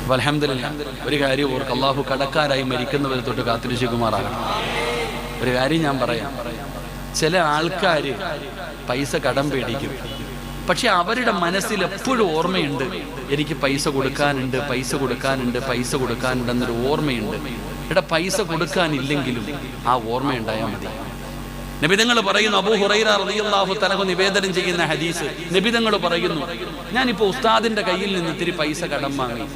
അപ്പോൾ അൽഹംദുലില്ലാഹ് ഒരു കാര്യം ഓർക്ക്, അള്ളാഹു കടക്കാരായി മരിക്കുന്നവരെ തൊട്ട് കാത്തിരക്ഷിക്കുമാറാകണം. ഒരു കാര്യം ഞാൻ പറയാം, ചില ആൾക്കാർ പൈസ കടം പേടിക്കും, പക്ഷെ അവരുടെ മനസ്സിൽ എപ്പോഴും ഓർമ്മയുണ്ട്, എനിക്ക് പൈസ കൊടുക്കാനുണ്ട്, പൈസ കൊടുക്കാനുണ്ട്, പൈസ കൊടുക്കാനുണ്ടെന്നൊരു ഓർമ്മയുണ്ട്. പൈസ കൊടുക്കാനില്ലെങ്കിലും ആ ഓർമ്മയുണ്ടായാൽ മതി. നബിതങ്ങൾ പറയുന്നു, അബൂ ഹുറൈറ റളിയല്ലാഹു തആല നിവേദനം ചെയ്യുന്ന ഹദീസ്, നബിതങ്ങൾ പറയുന്നു, ഞാനിപ്പോൾ ഉസ്താദിന്റെ കയ്യിൽ നിന്ന് ഇത്തിരി പൈസ കടം വാങ്ങി,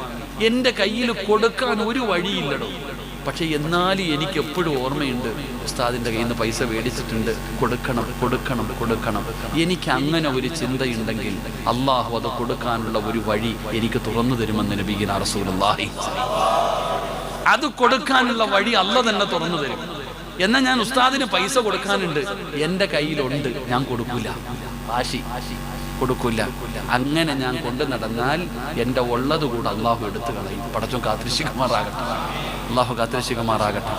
എൻ്റെ കയ്യിൽ കൊടുക്കാൻ ഒരു വഴിയില്ലടോ, പക്ഷെ എന്നാലും എനിക്ക് എപ്പോഴും ഓർമ്മയുണ്ട്, ഉസ്താദിന്റെ കയ്യിൽ നിന്ന് പൈസ മേടിച്ചിട്ടുണ്ട്, കൊടുക്കണം കൊടുക്കണം കൊടുക്കണം. എനിക്ക് അങ്ങനെ ഒരു ചിന്തയുണ്ടെങ്കിൽ അള്ളാഹു അത് കൊടുക്കാനുള്ള ഒരു വഴി എനിക്ക് തുറന്നു തരുമെന്ന് നബിയുനാ റസൂലുള്ളാഹി. അത് കൊടുക്കാനുള്ള വഴി അല്ലാഹു തന്നെ തുറന്നു തരും. എന്നാൽ ഞാൻ ഉസ്താദിന് പൈസ കൊടുക്കാനുണ്ട്, എൻ്റെ കയ്യിലുണ്ട്, ഞാൻ കൊടുക്കൂല, വാശി കൊടുക്കൂല. അങ്ങനെ ഞാൻ കൊണ്ടു നടന്നാൽ എൻ്റെ ഉള്ളത് കൂടെ അള്ളാഹു എടുത്തു കളയും. പടച്ചോൻ കാത്തിരക്ഷിക്കുമാറാകട്ടെ, അള്ളാഹു കാത്തിരക്ഷിക്കുമാറാകട്ടെ.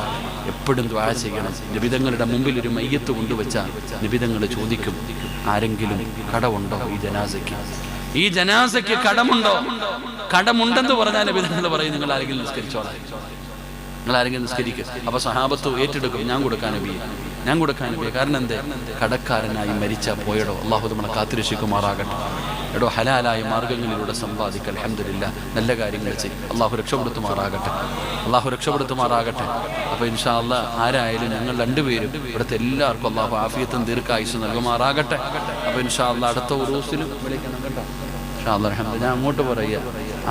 എപ്പോഴും ദുആ ചെയ്യണം. നബിതങ്ങളുടെ മുമ്പിൽ ഒരു മയ്യത്ത് കൊണ്ടുവച്ചാൽ നബിതങ്ങൾ ചോദിക്കും, ആരെങ്കിലും കടമുണ്ടോ ഈ ജനാസയ്ക്ക്? ഈ ജനാസയ്ക്ക് കടമുണ്ടോ? കടമുണ്ടെന്ന് പറഞ്ഞാൽ നബിതങ്ങൾ പറയും, നിങ്ങൾ ആരെങ്കിലും നിസ്കരിച്ചോളാം, നിങ്ങൾ ആരെങ്കിലും നിസ്കരിക്കുക. അപ്പൊ സഹാബത്ത് ഏറ്റെടുക്കും, ഞാൻ കൊടുക്കാൻ നബിയെ, ഞാൻ കൊടുക്കാൻ നബിയെ. കാരണം എന്തേ? കടക്കാരനായി മരിച്ചാൽ പോയടോ, അള്ളാഹു നമ്മളെ കാത്തിരക്ഷിക്കുമാറാകട്ടെ. എടോ ഹലാലായ മാർഗങ്ങളിലൂടെ സമ്പാദിക്കുക, അൽഹംദുലില്ലാഹ്, നല്ല കാര്യങ്ങൾ ചെയ്യും. അള്ളാഹു രക്ഷപ്പെടുത്തുമാറാകട്ടെ, അള്ളാഹു രക്ഷപ്പെടുത്തുമാറാകട്ടെ. അപ്പോൾ ഇൻഷാ അല്ലാഹ് ആരായാലും ഞങ്ങൾ രണ്ടുപേരും ഇവിടുത്തെ എല്ലാവർക്കും അള്ളാഹു ആഫിയത്തും ദീർഘായുസ്സും നൽകുമാറാകട്ടെ. അപ്പോൾ ഇൻഷാ അല്ലാഹ് അടുത്ത ഉറൂസിലും വിളിക്കണം കേട്ടോ. ഇൻഷാ അല്ലാഹ് അൽഹംദുലില്ലാഹ്. ഞാൻ അങ്ങോട്ട് പറയുക,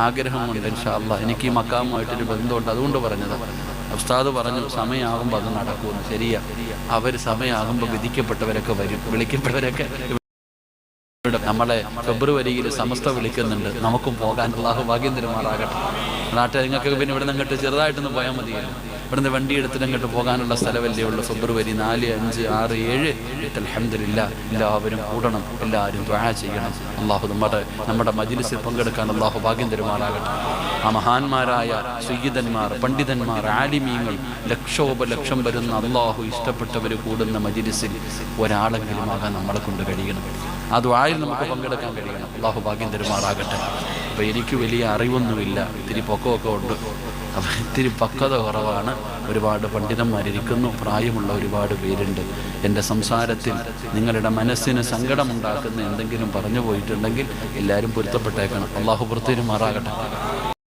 ആഗ്രഹമുണ്ട് ഇൻഷാ അല്ലാഹ്, എനിക്ക് ഈ മക്കാമുമായിട്ടൊരു ബന്ധമുണ്ട്, അതുകൊണ്ട് പറഞ്ഞതാണ്. ഉസ്താദ് പറഞ്ഞു സമയമാകുമ്പോൾ അത് നടക്കുമെന്ന്. ശരിയാ, അവർ സമയമാകുമ്പോൾ വിധിക്കപ്പെട്ടവരൊക്കെ വരും, വിളിക്കപ്പെട്ടവരൊക്കെ. നമ്മളെ ഫെബ്രുവരിയിൽ സമസ്ത വിളിക്കുന്നുണ്ട്, നമുക്കും പോകാൻ അല്ലാഹു ഭാഗ്യം തരുമാറാകട്ടെ. നാട്ടിൽ നിങ്ങൾക്ക് പിന്നെ ഇവിടെ നിന്ന് അങ്ങോട്ട് ചെറുതായിട്ടൊന്ന് പോയാൽ മതിയല്ലോ, ഇവിടുന്ന് വണ്ടി എടുത്തിട്ട് അങ്ങോട്ട് പോകാനുള്ള സ്ഥലമല്ലേ ഉള്ളൂ. ഫെബ്രുവരി 4, 5, 6, 7 അൽഹംദുലില്ലാഹ് എല്ലാവരും കൂടണം, എല്ലാവരും ദുആ ചെയ്യണം. അല്ലാഹു നമ്മുടെ മജ്ലിസിൽ പങ്കെടുക്കാൻ അല്ലാഹു ഭാഗ്യം തരുമാറാകട്ടെ. ആ മഹാന്മാരായ സയ്യിദന്മാർ, പണ്ഡിതന്മാർ, ആലിമീങ്ങൾ, ലക്ഷോപലക്ഷം വരുന്ന അല്ലാഹു ഇഷ്ടപ്പെട്ടവർ കൂടുന്ന മജ്ലിസിൽ ഒരാളെങ്കിലും ആകാൻ നമ്മളെ കൊണ്ട് കഴിയണം. ആ ദുആയിൽ നമുക്ക് പങ്കെടുക്കാൻ കഴിയണം. അല്ലാഹു ഭാഗ്യം തരുമാറാകട്ടെ. അപ്പോൾ എനിക്ക് വലിയ അറിവൊന്നുമില്ല, ഇത്തിരി പൊക്കമൊക്കെ ഉണ്ട്, അപ്പം ഇത്തിരി പക്വത കുറവാണ്. ഒരുപാട് പണ്ഡിതന്മാരിയ്ക്കുന്നു, പ്രായമുള്ള ഒരുപാട് പേരുണ്ട്. എൻ്റെ സംസാരത്തിൽ നിങ്ങളുടെ മനസ്സിന് സങ്കടമുണ്ടാക്കുന്ന എന്തെങ്കിലും പറഞ്ഞു പോയിട്ടുണ്ടെങ്കിൽ എല്ലാവരും പൊരുത്തപ്പെട്ടേക്കണം. അല്ലാഹു പുറത്തേരുമാറാകട്ടെ.